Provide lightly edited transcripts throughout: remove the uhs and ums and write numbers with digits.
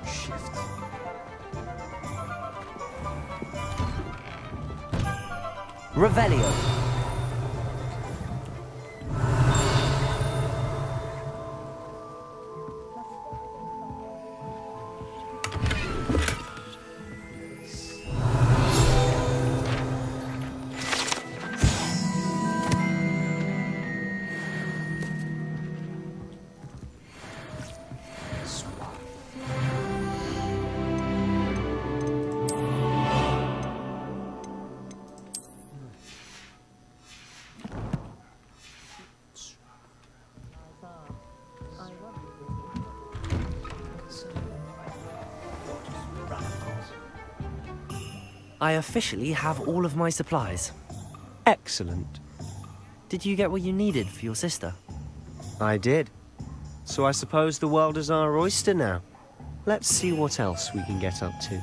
Shift. Revelio. I officially have all of my supplies. Excellent. Did you get what you needed for your sister? I did. So I suppose the world is our oyster now. Let's see what else we can get up to.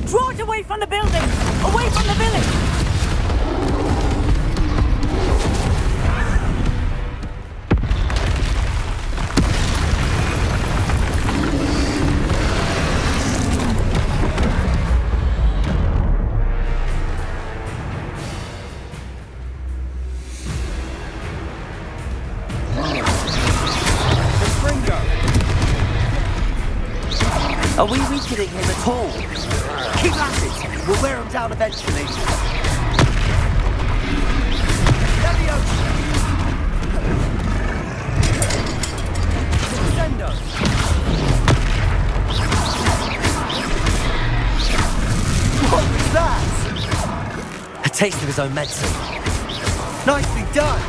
Draw it away from the building! Away from the village! Are we weakening him at all? Keep at it! We'll wear him down eventually. Sendo! What was that? A taste of his own medicine. Nicely done!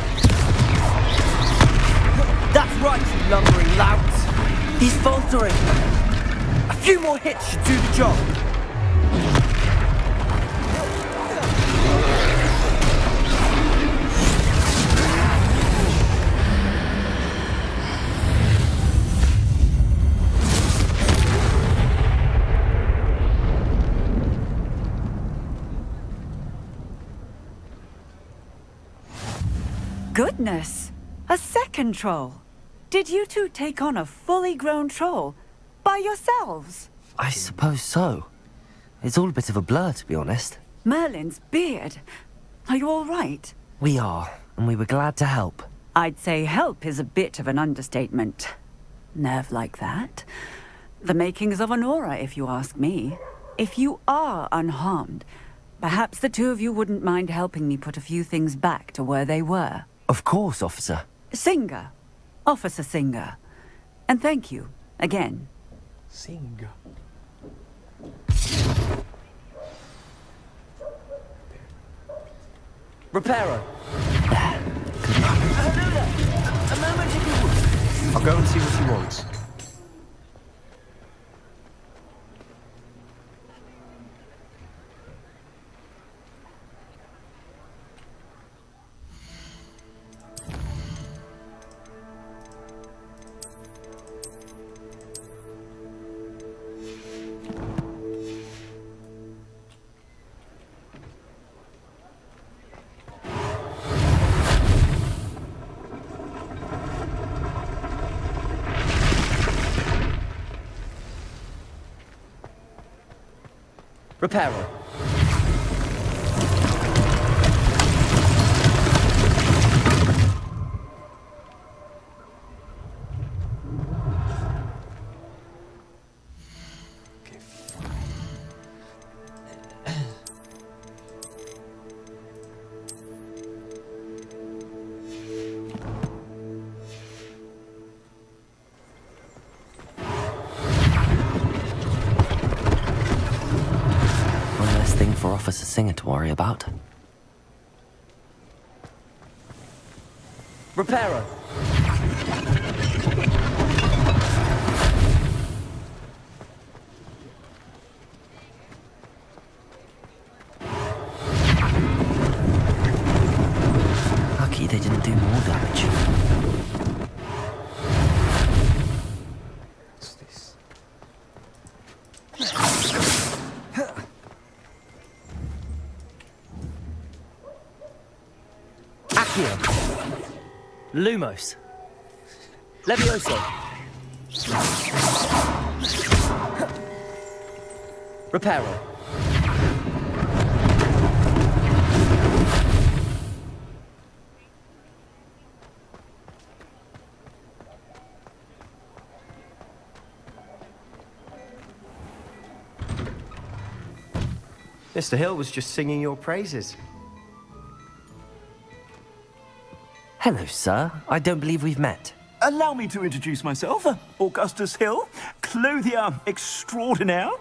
That's right, you lumbering lout! He's faltering! A few more hits should do the job. Goodness! A second troll! Did you two take on a fully grown troll? By yourselves? I suppose so. It's all a bit of a blur, to be honest. Merlin's beard. Are you all right? We are, and we were glad to help. I'd say help is a bit of an understatement. Nerve like that. The makings of an aura, if you ask me. If you are unharmed, perhaps the two of you wouldn't mind helping me put a few things back to where they were. Of course, officer. Singer. Officer Singer. And thank you, again. Singer. Reparo. Hello there. A moment if you would. I'll go and see what he wants. Reparo. For Officer Singer to worry about. Reparo. Accio. Lumos. Levioso. Reparo. Mr. Hill was just singing your praises. Hello, sir. I don't believe we've met. Allow me to introduce myself, Augustus Hill, clothier extraordinaire.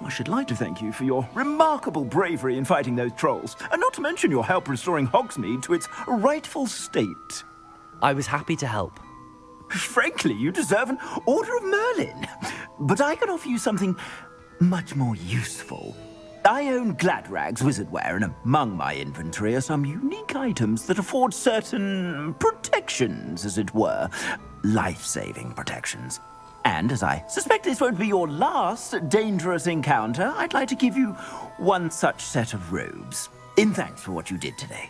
I should like to thank you for your remarkable bravery in fighting those trolls, and not to mention your help restoring Hogsmeade to its rightful state. I was happy to help. Frankly, you deserve an Order of Merlin. But I can offer you something much more useful. I own Gladrag's wizardware, and among my inventory are some unique items that afford certain protections, as it were. Life-saving protections. And as I suspect this won't be your last dangerous encounter, I'd like to give you one such set of robes, in thanks for what you did today.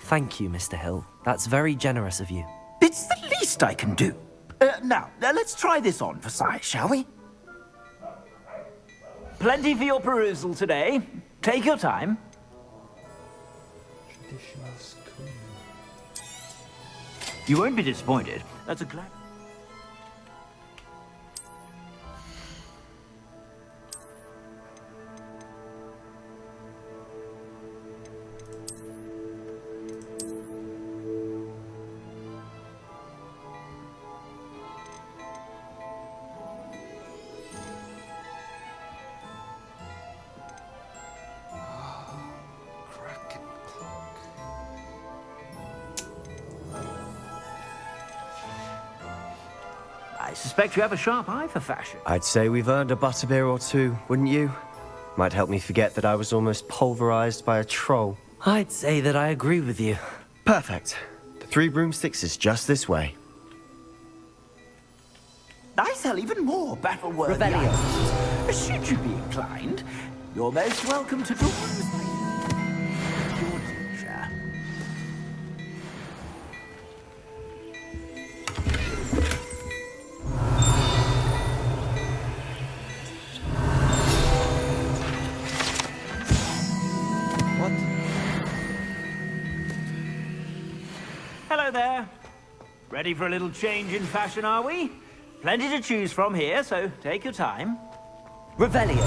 Thank you, Mr. Hill. That's very generous of you. It's the least I can do. Now, let's try this on for size, shall we? Plenty for your perusal today. Take your time. You won't be disappointed. That's a glad... I suspect you have a sharp eye for fashion. I'd say we've earned a butterbeer or two, wouldn't you? Might help me forget that I was almost pulverized by a troll. I'd say that I agree with you. Perfect. The 3 broomsticks is just this way. I sell even more battle-worthy Revelio. items. Should you be inclined, you're most welcome to peruse your leisure. What? Hello there. Ready for a little change in fashion, are we? Plenty to choose from here, so take your time. Revelio.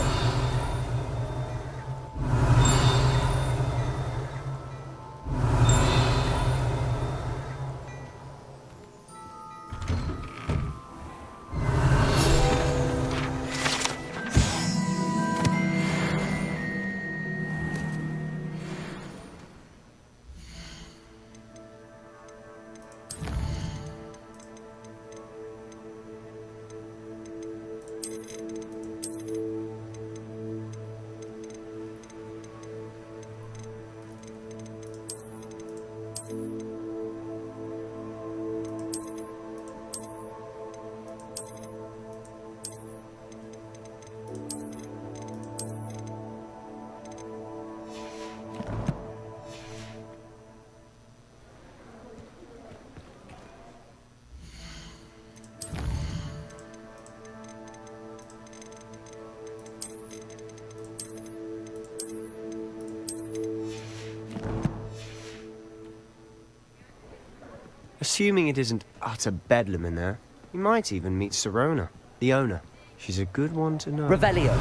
Assuming it isn't utter bedlam in there, you might even meet Sirona, the owner. She's a good one to know. Revelio.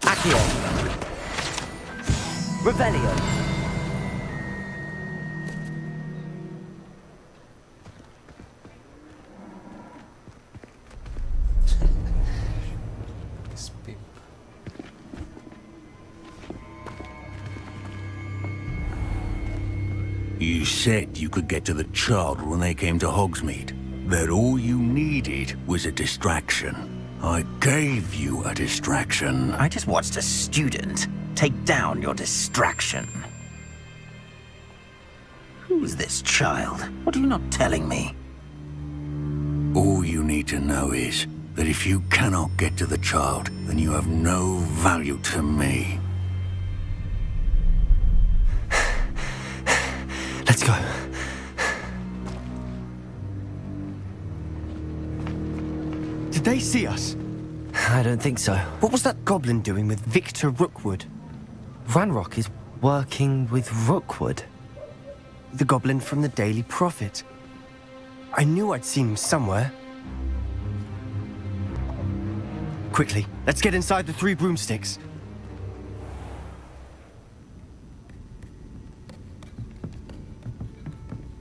Accio. Revelio. You said you could get to the child when they came to Hogsmeade. That all you needed was a distraction. I gave you a distraction. I just watched a student take down your distraction. Who's this child? What are you not telling me? All you need to know is that if you cannot get to the child, then you have no value to me. Let's go. Did they see us? I don't think so. What was that goblin doing with Victor Rookwood? Ranrock is working with Rookwood. The goblin from the Daily Prophet. I knew I'd seen him somewhere. Quickly, let's get inside the 3 broomsticks.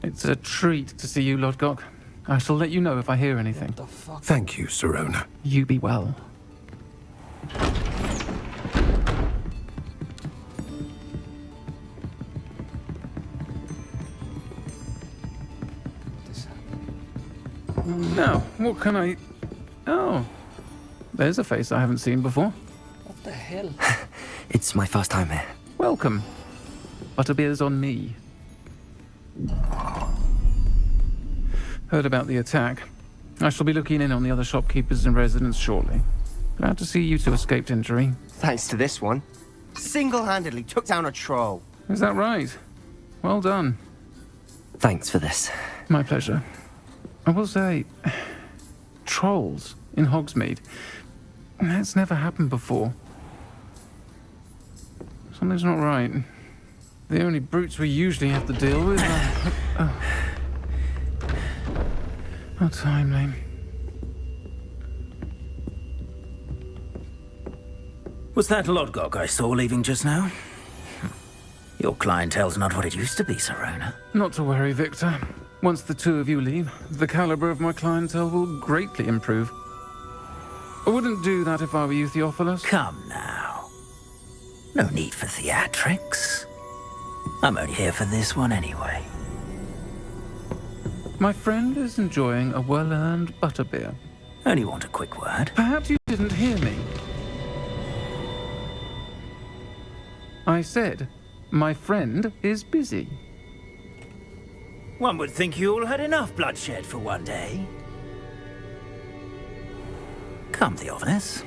It's a treat to see you, Lodgok. I shall let you know if I hear anything. Thank you, Sirona. You be well. Now, what can I... Oh, there's a face I haven't seen before. What the hell? It's my first time here. Welcome. Butterbeer's on me. Heard about the attack. I shall be looking in on the other shopkeepers and residents shortly. Glad to see you two escaped injury. Thanks to this one. Single-handedly took down a troll. Is that right? Well done. Thanks for this. My pleasure. I will say, trolls in Hogsmeade. That's never happened before. Something's not right. The only brutes we usually have to deal with are... How timely. Was that Lodgok I saw leaving just now? Your clientele's not what it used to be, Sirona. Not to worry, Victor. Once the 2 of you leave, the caliber of my clientele will greatly improve. I wouldn't do that if I were you, Theophilus. Come now. No need for theatrics. I'm only here for this one anyway. My friend is enjoying a well-earned butterbeer. Only want a quick word. Perhaps you didn't hear me. I said, my friend is busy. One would think you all had enough bloodshed for one day. Come, Theophilus.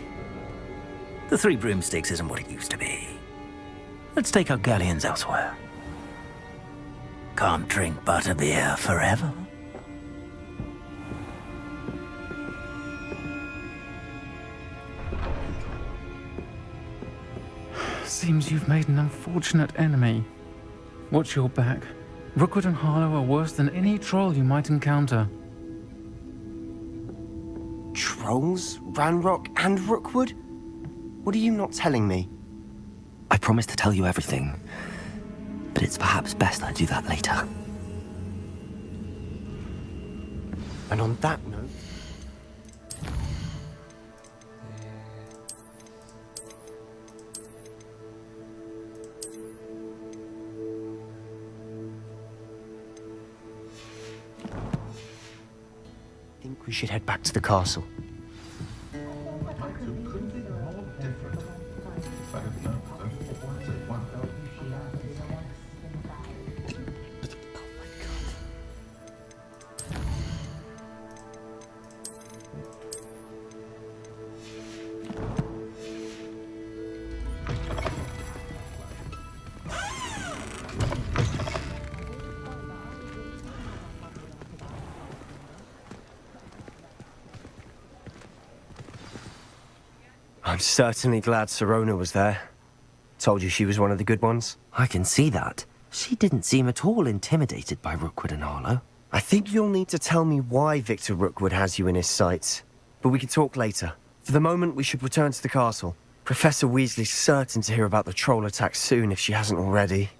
The 3 broomsticks isn't what it used to be. Let's take our galleons elsewhere. Can't drink butterbeer forever. Seems you've made an unfortunate enemy. Watch your back. Rookwood and Harlow are worse than any troll you might encounter. Trolls? Ranrock and Rookwood? What are you not telling me? I promise to tell you everything, but it's perhaps best I do that later. And on that note... I think we should head back to the castle. I'm certainly glad Sirona was there. Told you she was one of the good ones. I can see that. She didn't seem at all intimidated by Rookwood and Harlow. I think you'll need to tell me why Victor Rookwood has you in his sights. But we can talk later. For the moment, we should return to the castle. Professor Weasley's certain to hear about the troll attack soon if she hasn't already.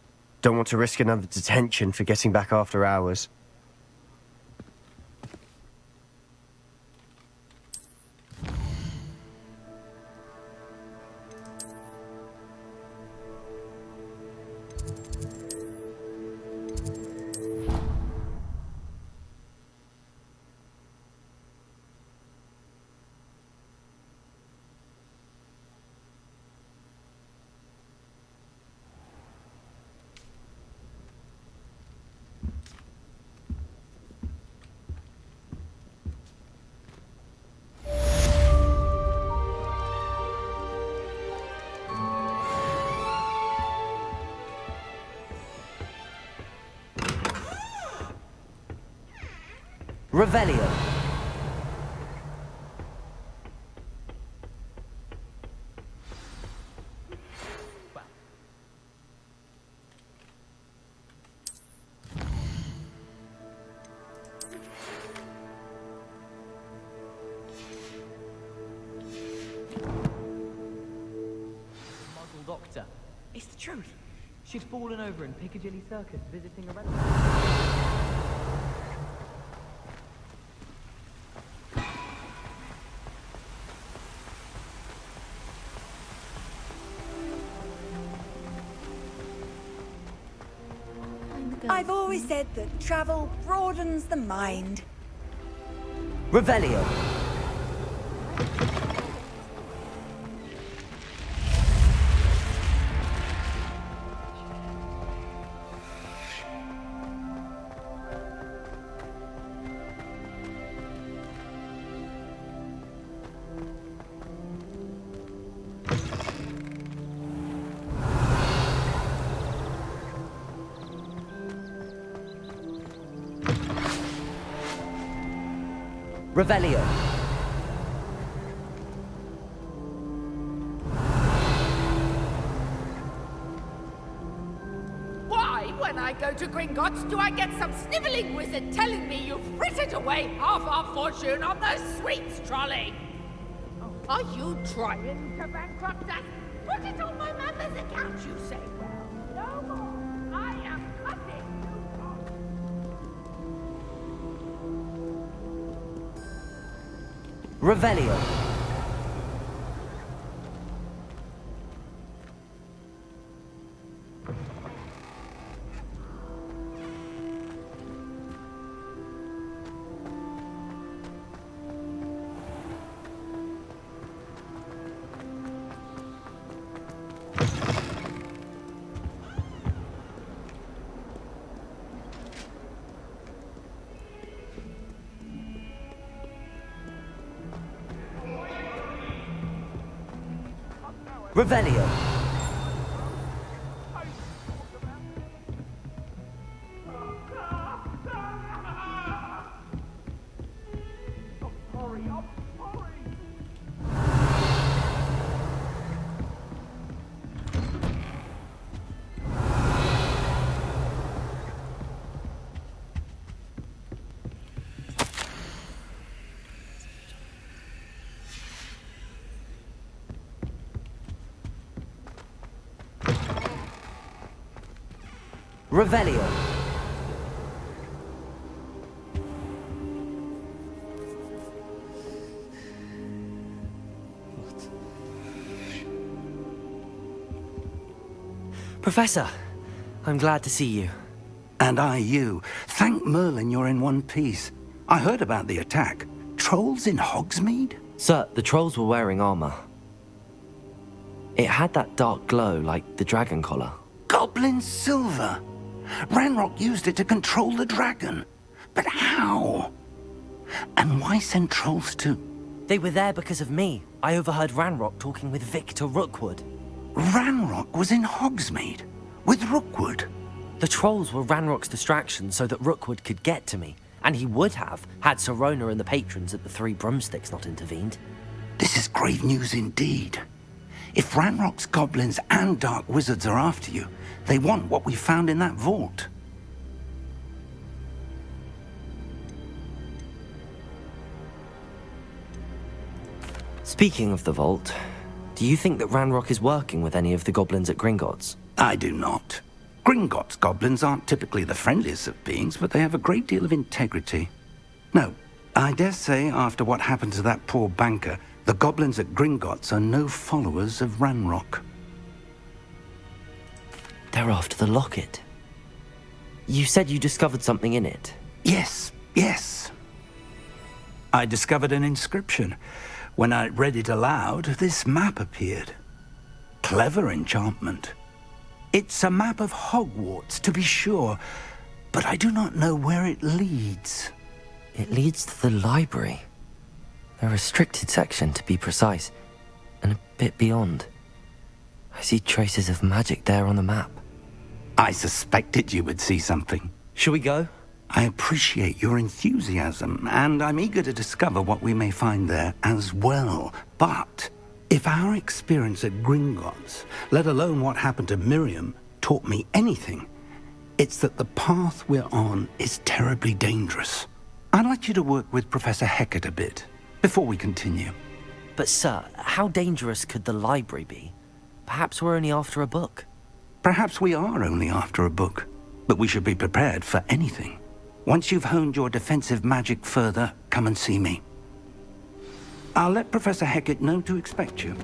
Don't want to risk another detention for getting back after hours. Revelio. Muggle doctor. It's the truth. She'd fallen over in Piccadilly Circus visiting a relative. I've always said that travel broadens the mind. Revelio. Revelio. Why, when I go to Gringotts, do I get some snivelling wizard telling me you've frittered away half our fortune on the sweets trolley? Are you trying to bankrupt us? Put it on my mother's account, you say. Well, no more. I am cutting you off. Revelio. Revelio. Revelio. Professor, I'm glad to see you. And I you. Thank Merlin you're in one piece. I heard about the attack. Trolls in Hogsmeade? Sir, the trolls were wearing armor. It had that dark glow like the dragon collar. Goblin silver! Ranrock used it to control the dragon. But how? And why send trolls too? They were there because of me. I overheard Ranrock talking with Victor Rookwood. Ranrock was in Hogsmeade with Rookwood. The trolls were Ranrock's distraction so that Rookwood could get to me. And he would have, had Sirona and the patrons at the Three Broomsticks not intervened. This is grave news indeed. If Ranrock's goblins and dark wizards are after you, they want what we found in that vault. Speaking of the vault, do you think that Ranrock is working with any of the goblins at Gringotts? I do not. Gringotts goblins aren't typically the friendliest of beings, but they have a great deal of integrity. No, I dare say after what happened to that poor banker, the goblins at Gringotts are no followers of Ranrock. They're after the locket. You said you discovered something in it. Yes. I discovered an inscription. When I read it aloud, this map appeared. Clever enchantment. It's a map of Hogwarts, to be sure, but I do not know where it leads. It leads to the library. A restricted section, to be precise, and a bit beyond. I see traces of magic there on the map. I suspected you would see something. Shall we go? I appreciate your enthusiasm, and I'm eager to discover what we may find there as well. But if our experience at Gringotts, let alone what happened to Miriam, taught me anything, it's that the path we're on is terribly dangerous. I'd like you to work with Professor Hecat a bit before we continue. But sir, how dangerous could the library be? Perhaps we're only after a book. Perhaps we are only after a book, but we should be prepared for anything. Once you've honed your defensive magic further, come and see me. I'll let Professor Hecat know to expect you.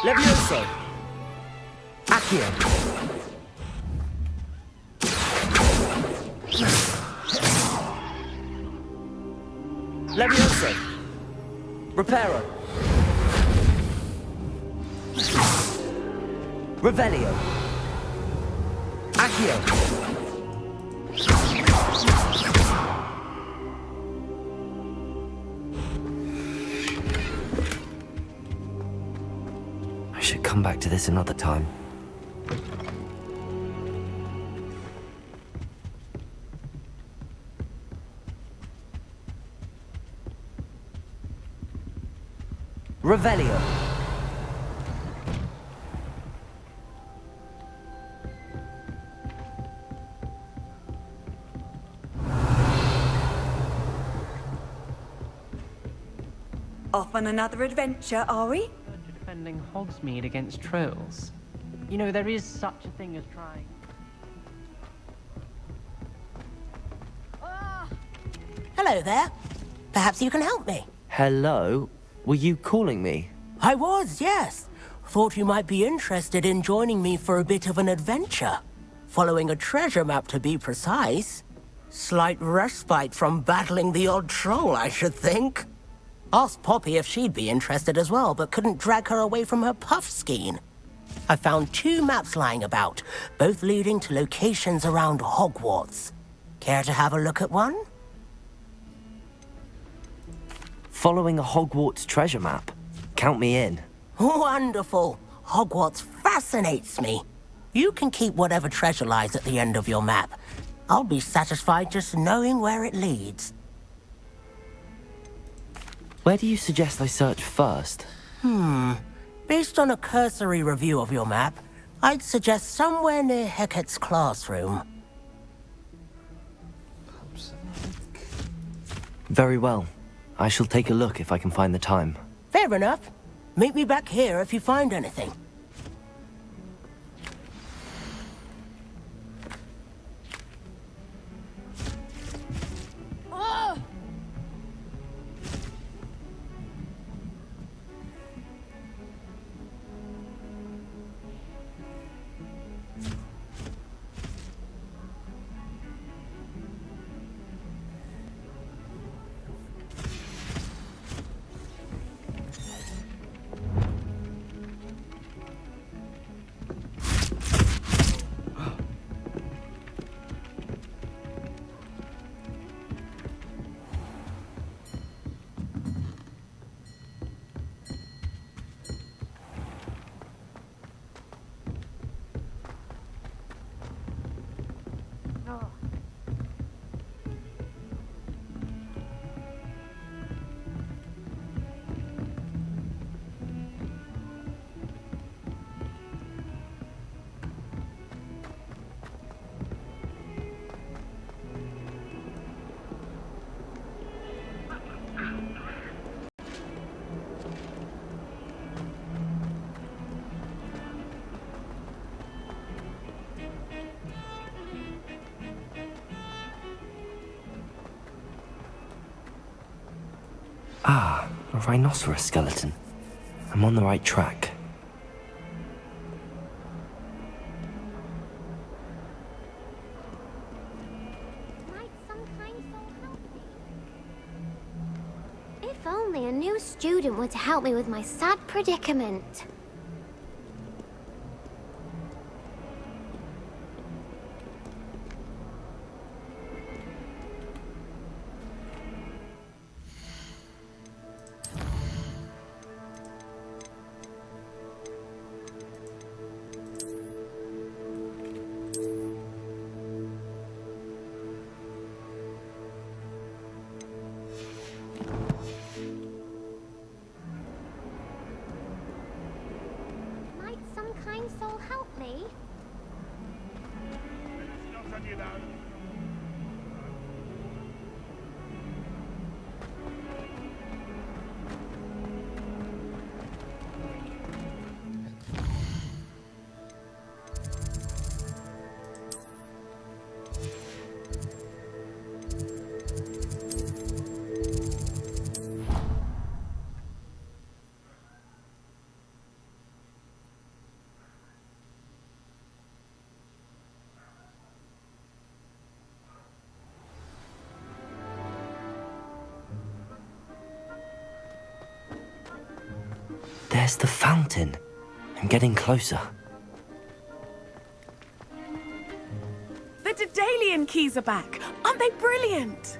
Levioso! Accio! Levioso! Reparo! Revelio! Accio! I should come back to this another time. Revelio. Off on another adventure, are we? Defending Hogsmeade against trolls. You know, there is such a thing as trying. Hello there. Perhaps you can help me. Hello? Were you calling me? I was, yes. Thought you might be interested in joining me for a bit of an adventure. Following a treasure map, to be precise. Slight respite from battling the odd troll, I should think. Asked Poppy if she'd be interested as well, but couldn't drag her away from her puff skein. I found 2 maps lying about, both leading to locations around Hogwarts. Care to have a look at one? Following a Hogwarts treasure map. Count me in. Wonderful. Hogwarts fascinates me. You can keep whatever treasure lies at the end of your map. I'll be satisfied just knowing where it leads. Where do you suggest I search first? Based on a cursory review of your map, I'd suggest somewhere near Hecat's classroom. Very well. I shall take a look if I can find the time. Fair enough. Meet me back here if you find anything. Ah, a rhinoceros skeleton. I'm on the right track. Might some kind soul help me? If only a new student were to help me with my sad predicament. There's the fountain. I'm getting closer. The Daedalian keys are back. Aren't they brilliant?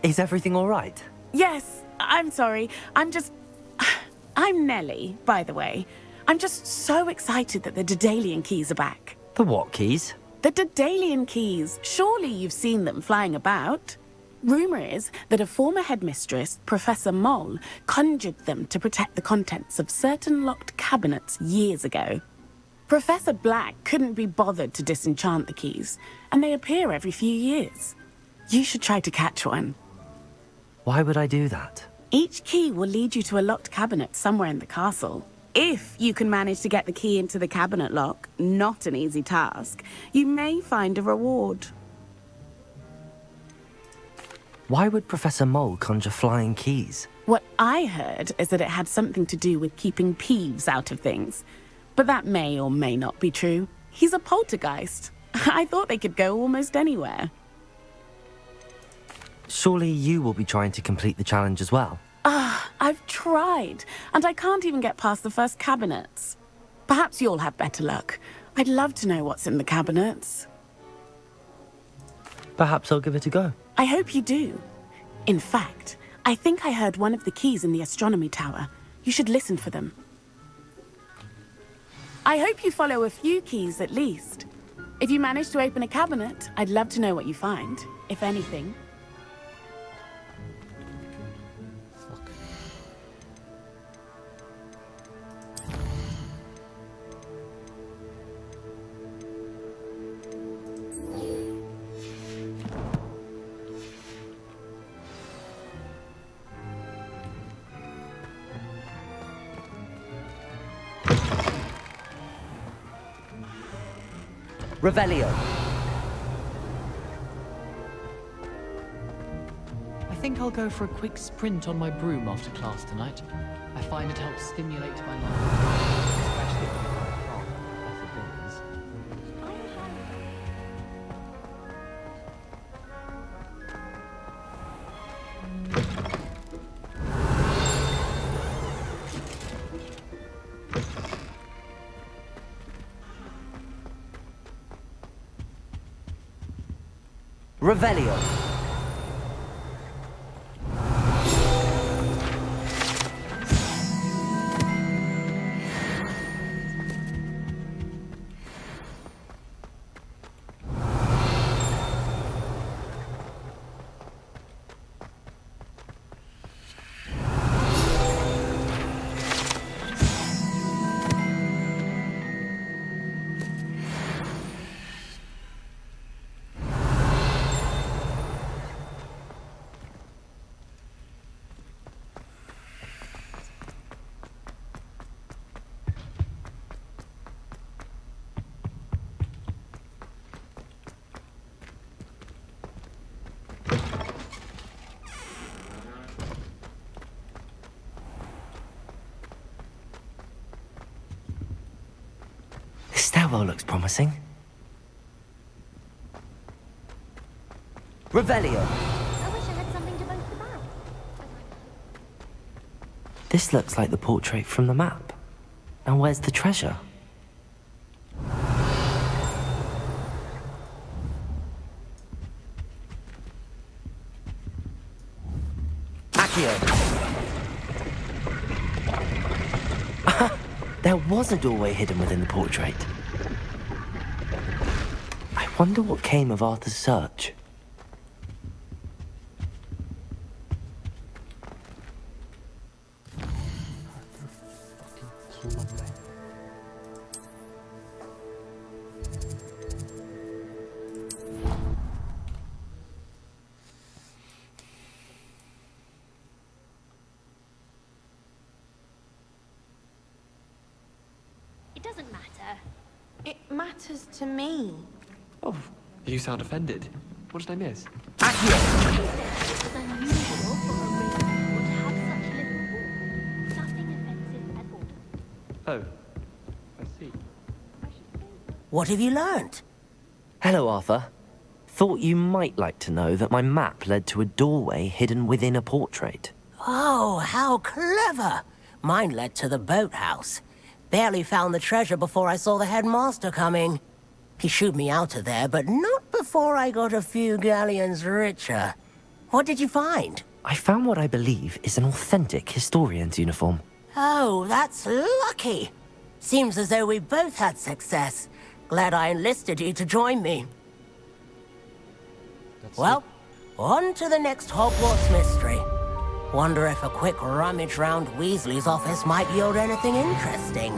Is everything all right? Yes, I'm sorry. I'm Nellie, by the way. I'm just so excited that the Daedalian keys are back. The what keys? The Daedalian keys. Surely you've seen them flying about. Rumour is that a former headmistress, Professor Mole, conjured them to protect the contents of certain locked cabinets years ago. Professor Black couldn't be bothered to disenchant the keys, and they appear every few years. You should try to catch one. Why would I do that? Each key will lead you to a locked cabinet somewhere in the castle. If you can manage to get the key into the cabinet lock, not an easy task, you may find a reward. Why would Professor Mole conjure flying keys? What I heard is that it had something to do with keeping Peeves out of things. But that may or may not be true. He's a poltergeist. I thought they could go almost anywhere. Surely you will be trying to complete the challenge as well? I've tried, and I can't even get past the first cabinets. Perhaps you'll have better luck. I'd love to know what's in the cabinets. Perhaps I'll give it a go. I hope you do. In fact, I think I heard one of the keys in the astronomy tower. You should listen for them. I hope you follow a few keys at least. If you manage to open a cabinet, I'd love to know what you find, if anything. Revelio. I think I'll go for a quick sprint on my broom after class tonight. I find it helps stimulate my mind, especially when I'm calm, as it is. Revelio. This stairwell looks promising. Revelio. I wish I had something to boast about. This looks like the portrait from the map. Now where's the treasure? Accio. There was a doorway hidden within the portrait. I wonder what came of Arthur's search. It doesn't matter. It matters to me. Oh, you sound offended. What did I miss? It's unusual for a rainbow to have such little wool. Nothing offensive at all. Oh, I see. What have you learnt? Hello, Arthur. Thought you might like to know that my map led to a doorway hidden within a portrait. Oh, how clever! Mine led to the boathouse. Barely found the treasure before I saw the headmaster coming. He shooed me out of there, but not before I got a few galleons richer. What did you find? I found what I believe is an authentic historian's uniform. Oh, that's lucky. Seems as though we both had success. Glad I enlisted you to join me. Well, on to the next Hogwarts mystery. Wonder if a quick rummage round Weasley's office might yield anything interesting.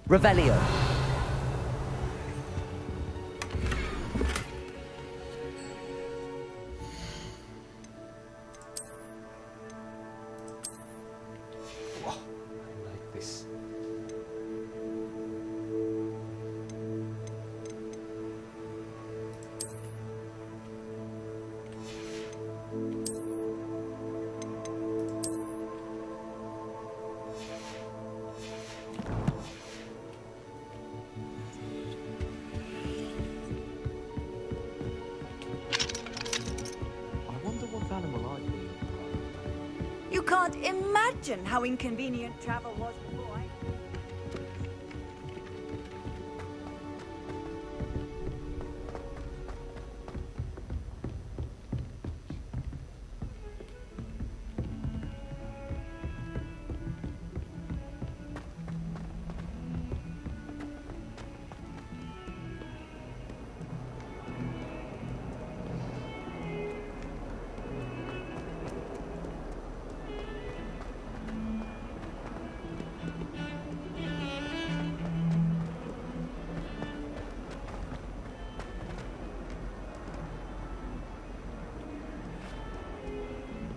Revelio. You can't imagine how inconvenient travel was before I...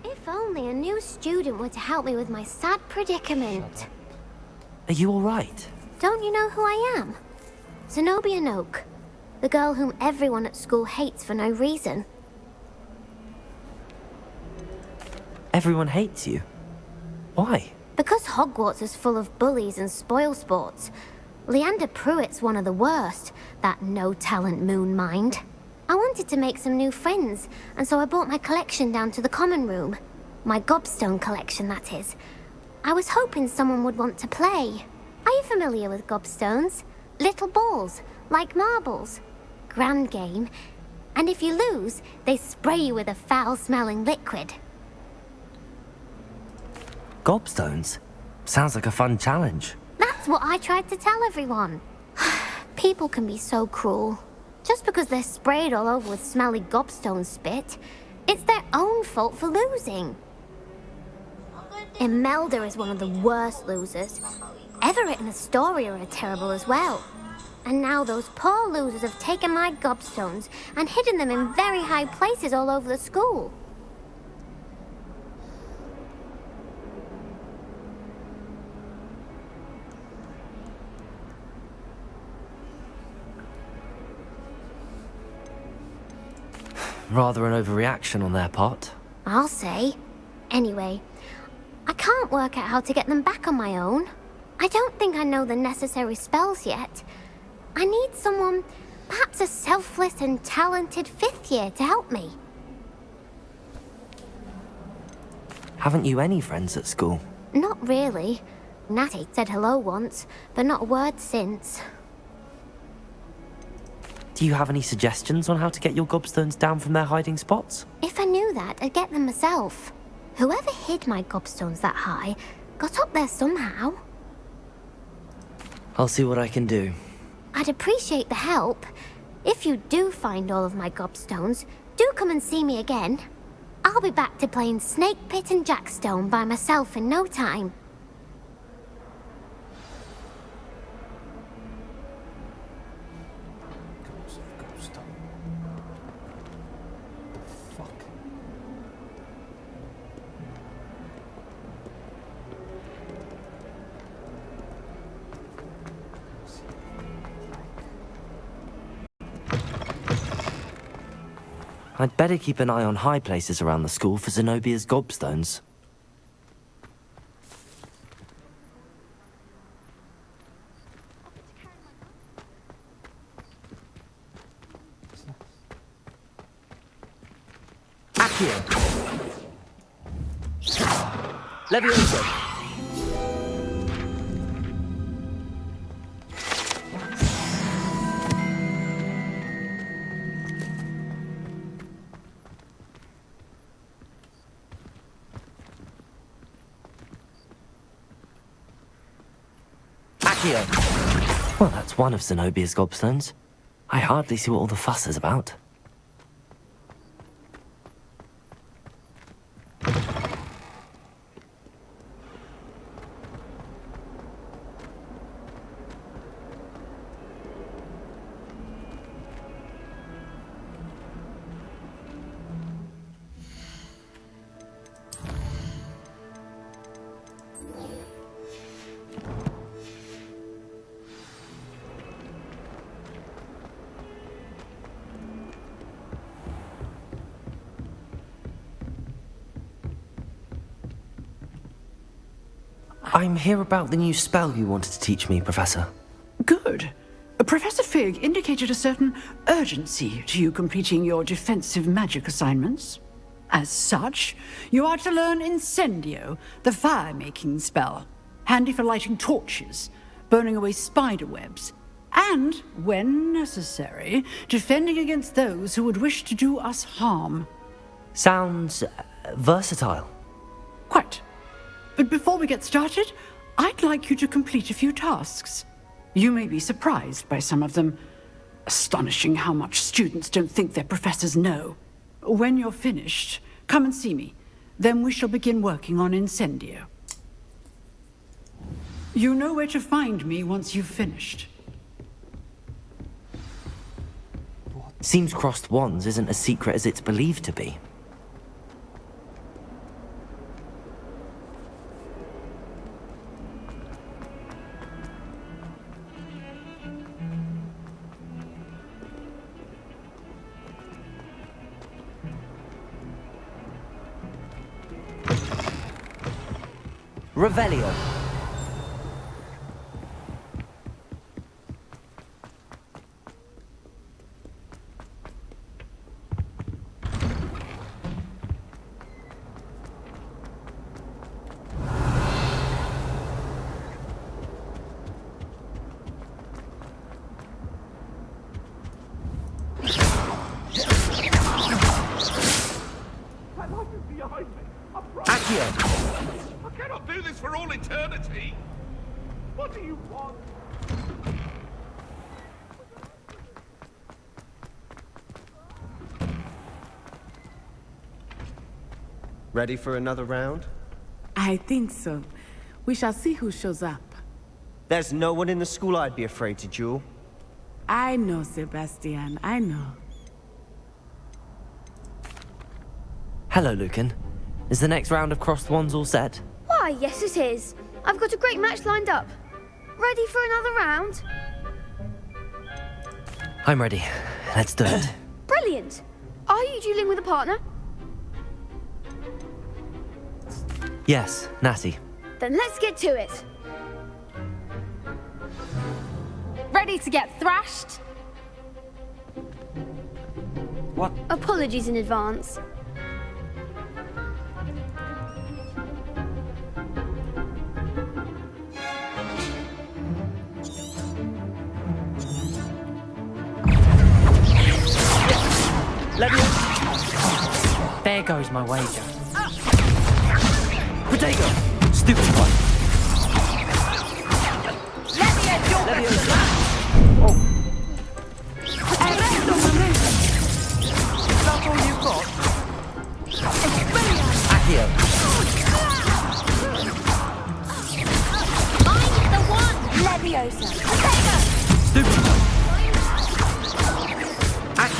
If only a new student were to help me with my sad predicament. Are you all right? Don't you know who I am? Zenobia Noak, the girl whom everyone at school hates for no reason. Everyone hates you. Why? Because Hogwarts is full of bullies and spoilsports. Leander Pruitt's one of the worst, that no-talent moon mind. I wanted to make some new friends, and so I brought my collection down to the common room. My gobstone collection, that is. I was hoping someone would want to play. Are you familiar with gobstones? Little balls, like marbles. Grand game. And if you lose, they spray you with a foul-smelling liquid. Gobstones? Sounds like a fun challenge. That's what I tried to tell everyone. People can be so cruel. Just because they're sprayed all over with smelly gobstone spit, it's their own fault for losing. Imelda is one of the worst losers. Everett and Astoria are terrible as well. And now those poor losers have taken my gobstones and hidden them in very high places all over the school. Rather an overreaction on their part. I'll say. Anyway, I can't work out how to get them back on my own. I don't think I know the necessary spells yet. I need someone, perhaps a selfless and talented fifth year to help me. Haven't you any friends at school? Not really. Natty said hello once, but not a word since. Do you have any suggestions on how to get your gobstones down from their hiding spots? If I knew that, I'd get them myself. Whoever hid my gobstones that high got up there somehow. I'll see what I can do. I'd appreciate the help. If you do find all of my gobstones, do come and see me again. I'll be back to playing Snake Pit and Jackstone by myself in no time. I'd better keep an eye on high places around the school for Zenobia's gobstones. Accio! Leviosa! Well, that's one of Zenobia's gobstones. I hardly see what all the fuss is about. I'm here about the new spell you wanted to teach me, Professor. Good. Professor Fig indicated a certain urgency to you completing your defensive magic assignments. As such, you are to learn Incendio, the fire-making spell, handy for lighting torches, burning away spider webs, and, when necessary, defending against those who would wish to do us harm. Sounds versatile. Quite. But before we get started, I'd like you to complete a few tasks. You may be surprised by some of them. Astonishing how much students don't think their professors know. When you're finished, come and see me. Then we shall begin working on Incendio. You know where to find me once you've finished. Seems crossed wands isn't as secret as it's believed to be. Revelio. I cannot do this for all eternity. What do you want? Ready for another round? I think so. We shall see who shows up. There's no one in the school I'd be afraid to duel. I know, Sebastian, I know. Hello, Lucan. Is the next round of crossed wands all set? Why, yes it is. I've got a great match lined up. Ready for another round? I'm ready. Let's do it. Brilliant. Are you dueling with a partner? Yes, Natty. Then let's get to it. Ready to get thrashed? What? Apologies in advance. There goes my wager. Potato! Stupid one. Leviosa! Oh.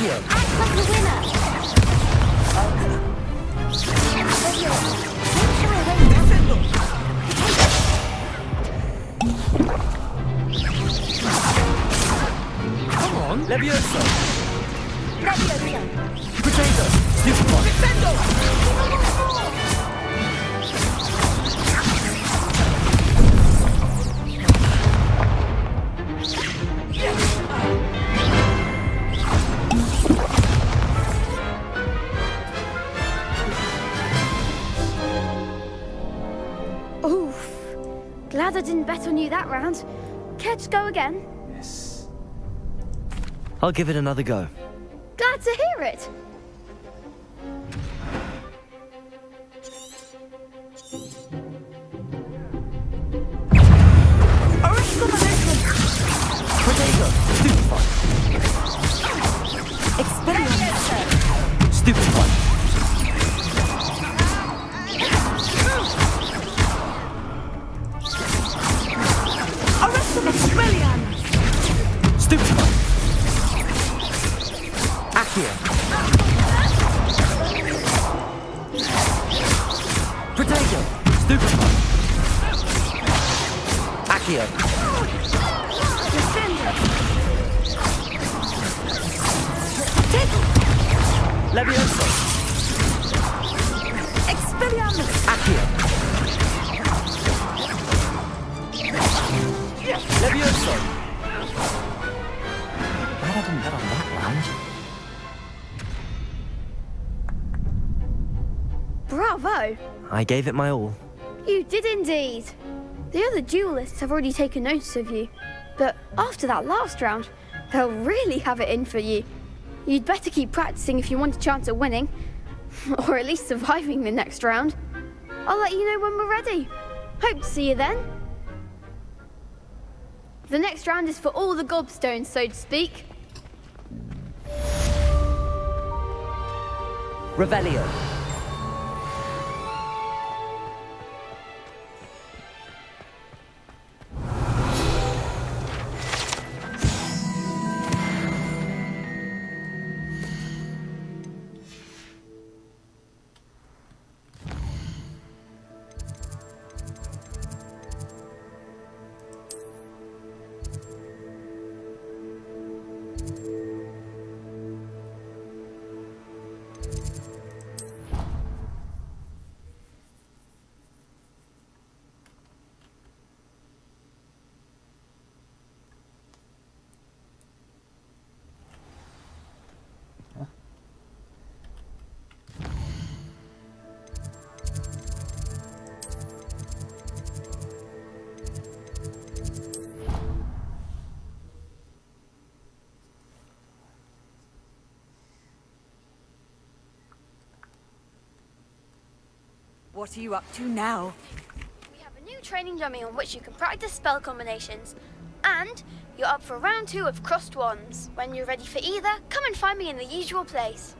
Accio! Act like the winner! Come on! Levioso! Levioso! Potato! Stupefy! Oof. Glad I didn't bet on you that round. Care to go again? I'll give it another go. Glad to hear it. Potato! Stupefy! Expelliarmus! Stupefy! Expelliarmus! Stupefy! Accio! Potato! Stupefy! Accio! Levioso! Expelliarmus! Accio! Levioso! Glad I didn't bet on that round. Bravo! I gave it my all. You did indeed. The other duelists have already taken notice of you, but after that last round, they'll really have it in for you. You'd better keep practicing if you want a chance at winning, or at least surviving the next round. I'll let you know when we're ready. Hope to see you then. The next round is for all the gobstones, so to speak. Revelio. What are you up to now? We have a new training dummy on which you can practice spell combinations. And you're up for round 2 of crossed wands. When you're ready for either, come and find me in the usual place.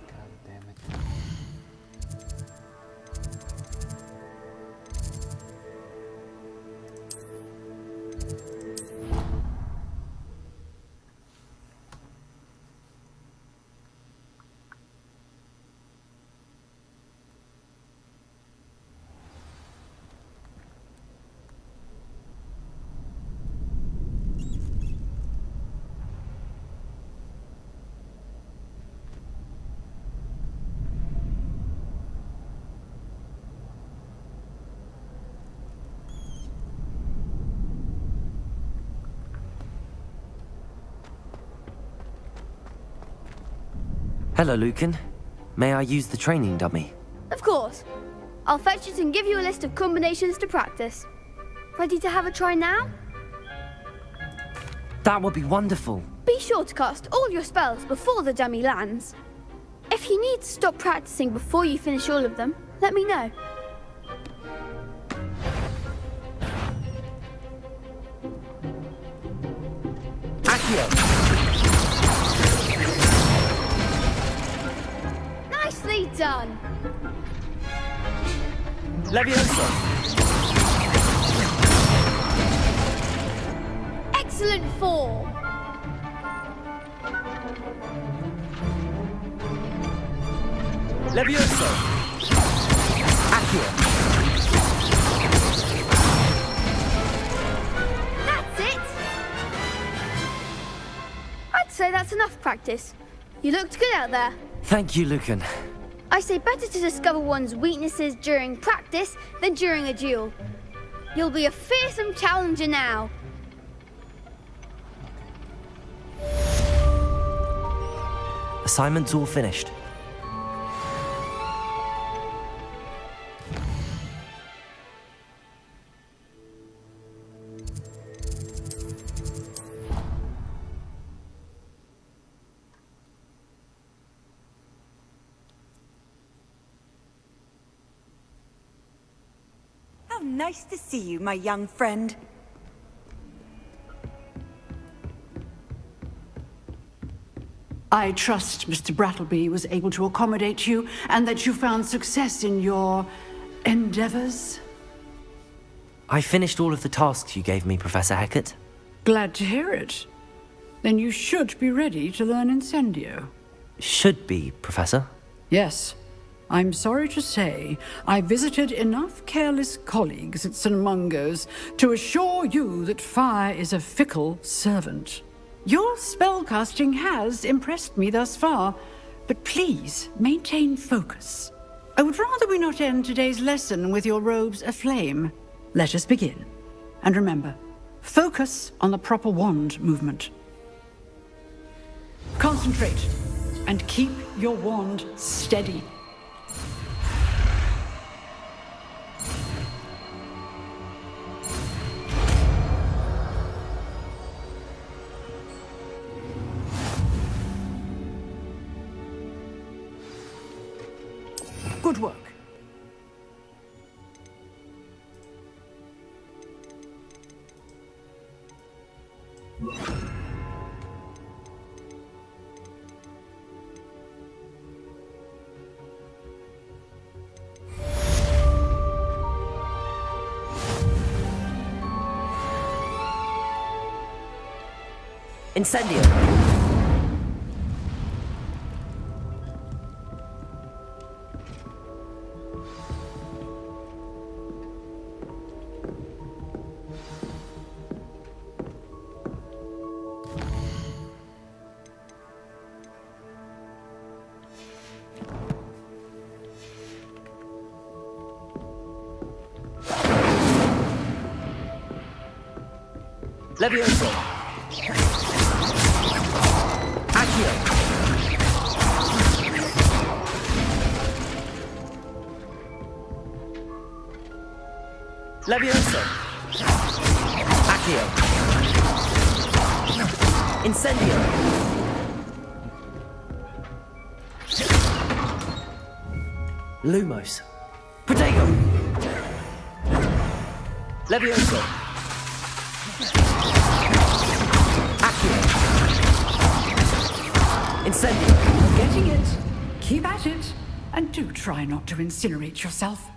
Hello, Lucan. May I use the training dummy? Of course. I'll fetch it and give you a list of combinations to practice. Ready to have a try now? That would be wonderful. Be sure to cast all your spells before the dummy lands. If you need to stop practicing before you finish all of them, let me know. Accio! Nicely done! Levioso! Excellent form! Levioso! Accio! That's it! I'd say that's enough practice. You looked good out there. Thank you, Lucan. I say better to discover one's weaknesses during practice than during a duel. You'll be a fearsome challenger now. Assignment's all finished. How nice to see you, my young friend. I trust Mr. Brattleby was able to accommodate you and that you found success in your endeavors. I finished all of the tasks you gave me, Professor Hecat. Glad to hear it. Then you should be ready to learn Incendio. Should be, Professor. Yes. I'm sorry to say, I visited enough careless colleagues at St. Mungo's to assure you that fire is a fickle servant. Your spellcasting has impressed me thus far, but please maintain focus. I would rather we not end today's lesson with your robes aflame. Let us begin. And remember, focus on the proper wand movement. Concentrate and keep your wand steady. Good work. Incendio! Levioso! Accio! Levioso! Accio! Incendio! Lumos! Protego! Levioso! Incendio. Getting it. Keep at it. And do try not to incinerate yourself.